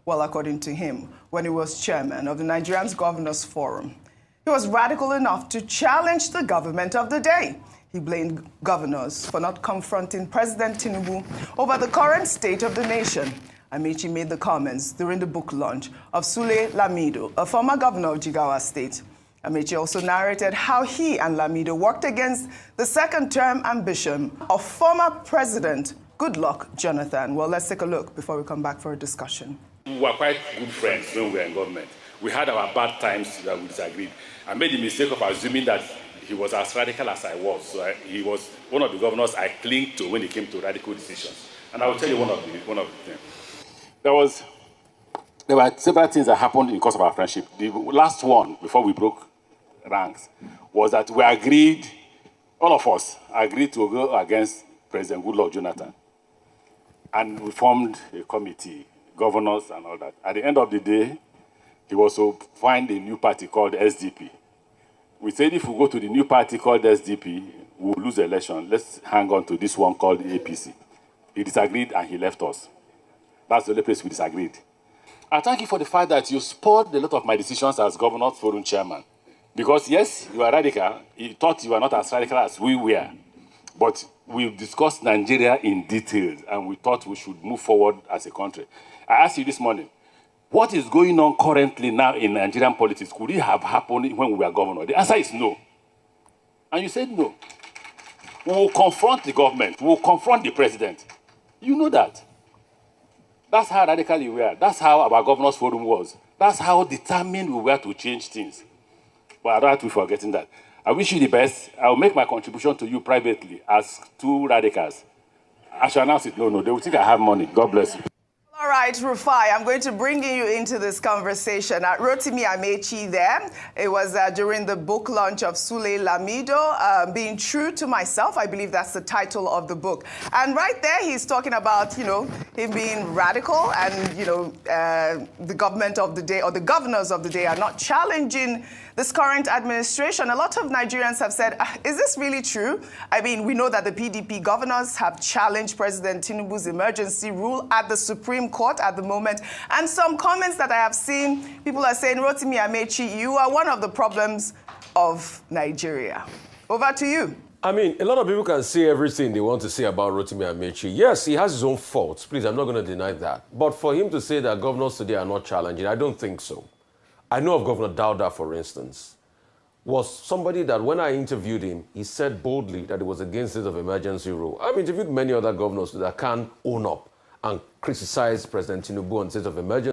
Well, according to him, when he was chairman of the Nigerian Governors Forum, he was radical enough to challenge the government of the day. He blamed governors for not confronting President Tinubu over the current state of the nation. Amaechi made the comments during the book launch of Sule Lamido, a former governor of Jigawa State. Amaechi also narrated how he and Lamido worked against the second-term ambition of former President Goodluck Jonathan. Well, let's take a look before we come back for a discussion. We were quite good friends when we were in government. We had our bad times that we disagreed. I made the mistake of assuming that he was as radical as I was. So he was one of the governors I clinged to when it came to radical decisions. And I will tell you one of the things. There were several things that happened in the course of our friendship. The last one, before we broke ranks, was that we agreed, all of us agreed to go against President Goodluck Jonathan. And we formed a committee, governors and all that. At the end of the day, he was to find a new party called SDP. We said if we go to the new party called SDP, we'll lose the election. Let's hang on to this one called APC. He disagreed and he left us. That's the only place we disagreed. I thank you for the fact that you spoiled a lot of my decisions as Governors Forum chairman. Because yes, you are radical. You thought you were not as radical as we were. But we discussed Nigeria in detail and we thought we should move forward as a country. I asked you this morning, what is going on currently now in Nigerian politics? Could it have happened when we were governor? The answer is no. And you said no. We will confront the government. We will confront the president. You know that. That's how radical we were. That's how our Governors Forum was. That's how determined we were to change things. But I don't have to be forgetting that. I wish you the best. I will make my contribution to you privately as two radicals. I shall announce it. No, they will think I have money. God bless you. All right, Rufai, I'm going to bring you into this conversation. Rotimi Amaechi there. It was during the book launch of Sule Lamido, Being True to Myself. I believe that's the title of the book. And right there, he's talking about, him being radical and, the government of the day or the governors of the day are not challenging this current administration. A lot of Nigerians have said, is this really true? I mean, we know that the PDP governors have challenged President Tinubu's emergency rule at the Supreme Court at the moment. And some comments that I have seen, people are saying, Rotimi Amaechi, you are one of the problems of Nigeria. Over to you. I mean, a lot of people can say everything they want to say about Rotimi Amaechi. Yes, he has his own faults. Please, I'm not going to deny that. But for him to say that governors today are not challenging, I don't think so. I know of Governor Dauda, for instance, was somebody that when I interviewed him, he said boldly that it was against state of emergency rule. I've interviewed many other governors that can't own up and criticize President Tinubu on state of emergency.